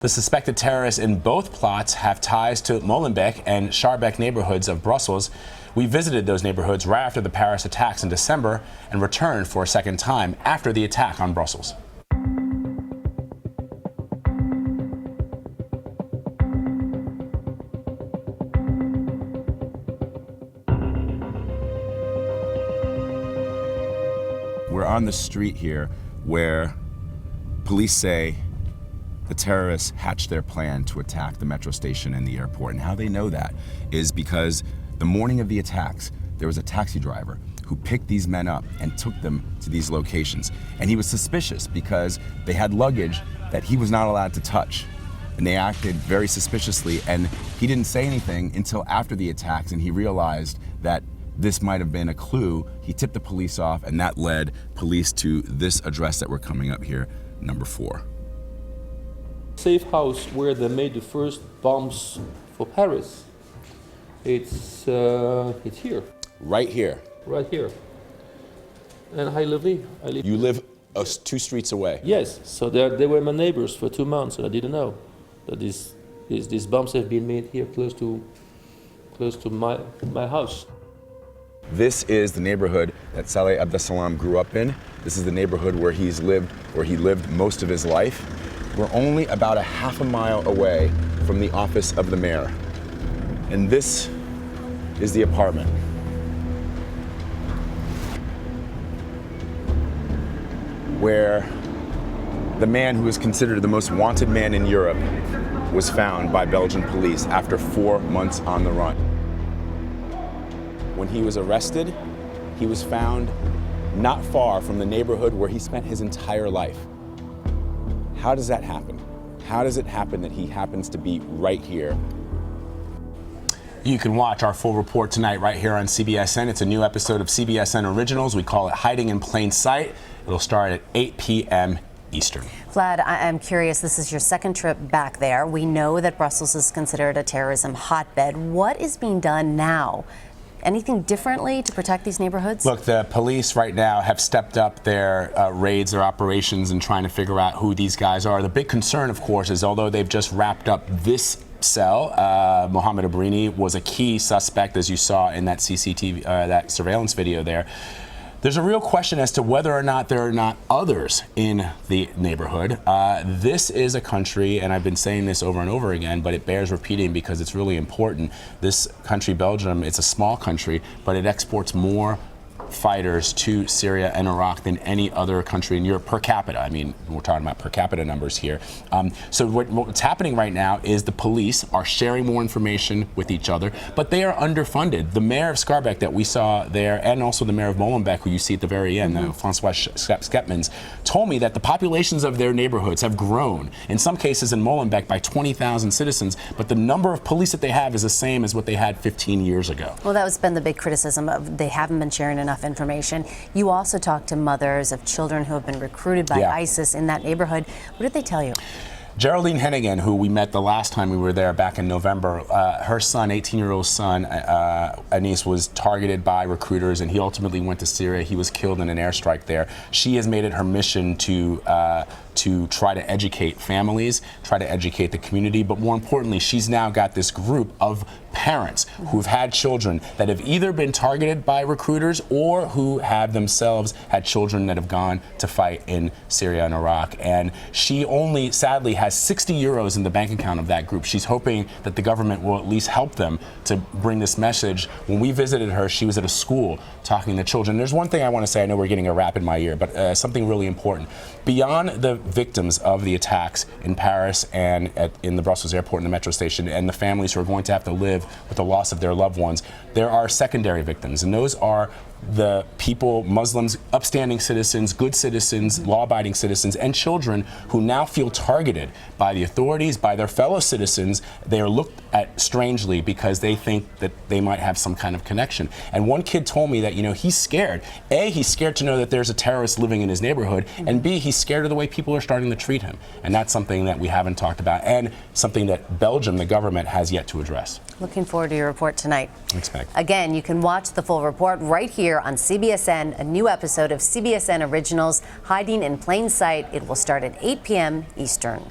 The suspected terrorists in both plots have ties to Molenbeek and Schaerbeek neighborhoods of Brussels. We visited those neighborhoods right after the Paris attacks in December and returned for a second time after the attack on Brussels. We're on the street here where police say the terrorists hatched their plan to attack the metro station and the airport. And how they know that is because the morning of the attacks, there was a taxi driver who picked these men up and took them to these locations. And he was suspicious because they had luggage that he was not allowed to touch. And they acted very suspiciously, and he didn't say anything until after the attacks, and he realized that this might have been a clue. He tipped the police off, and that led police to this address that we're coming up here, number 4. Safe house where they made the first bombs for Paris. It's here. Right here. Right here. And I live here. You live 2 streets away. Yes. So they were my neighbors for 2 months, and I didn't know that these bombs have been made here close to my house. This is the neighborhood that Saleh Abdeslam grew up in. This is the neighborhood where he lived most of his life. We're only about a half a mile away from the office of the mayor. And this is the apartment. Where the man who is considered the most wanted man in Europe was found by Belgian police after 4 months on the run. When he was arrested, he was found not far from the neighborhood where he spent his entire life. How does that happen? How does it happen that he happens to be right here? You can watch our full report tonight right here on CBSN. It's a new episode of CBSN Originals. We call it Hiding in Plain Sight. It'll start at 8 p.m. Eastern. Vlad, I'm curious, this is your second trip back there. We know that Brussels is considered a terrorism hotbed. What is being done now? Anything differently to protect these neighborhoods? Look, the police right now have stepped up their raids, their operations, and trying to figure out who these guys are. The big concern, of course, is although they've just wrapped up this cell, Mohammed Abrini was a key suspect, as you saw in that CCTV, that surveillance video there. There's a real question as to whether or not there are not others in the neighborhood. This is a country, and I've been saying this over and over again, but it bears repeating because it's really important. This country, Belgium, it's a small country, but it exports more fighters to Syria and Iraq than any other country in Europe per capita. I mean, we're talking about per capita numbers here. So what's happening right now is the police are sharing more information with each other, but they are underfunded. The mayor of Schaerbeek that we saw there, and also the mayor of Molenbeek, who you see at the very end, Francois Schepmans, told me that the populations of their neighborhoods have grown, in some cases in Molenbeek, by 20,000 citizens, but the number of police that they have is the same as what they had 15 years ago. Well, that has been the big criticism of they haven't been sharing enough information. You also talked to mothers of children who have been recruited by ISIS in that neighborhood. What did they tell you? Geraldine Hennigan, who we met the last time we were there back in November, her son, 18-year-old son, Anis, was targeted by recruiters, and he ultimately went to Syria. He was killed in an airstrike there. She has made it her mission to try to educate families, try to educate the community, but more importantly, she's now got this group of parents who've had children that have either been targeted by recruiters or who have themselves had children that have gone to fight in Syria and Iraq. And she only, sadly, has 60 euros in the bank account of that group. She's hoping that the government will at least help them to bring this message. When we visited her, she was at a school talking to children. There's one thing I want to say. I know we're getting a rap in my ear, but something really important. Beyond the victims of the attacks in Paris and in the Brussels airport and the metro station, and the families who are going to have to live with the loss of their loved ones, there are secondary victims, and those are the people, Muslims, upstanding citizens, good citizens, law-abiding citizens, and children who now feel targeted by the authorities, by their fellow citizens. They are looked at strangely because they think that they might have some kind of connection. And one kid told me that, you know, he's scared. A, he's scared to know that there's a terrorist living in his neighborhood, and B, he's scared of the way people are starting to treat him. And that's something that we haven't talked about, and something that Belgium, the government, has yet to address. Looking forward to your report tonight. Expect. Again, you can watch the full report right here on CBSN, a new episode of CBSN Originals, Hiding in Plain Sight. It will start at 8 p.m. Eastern.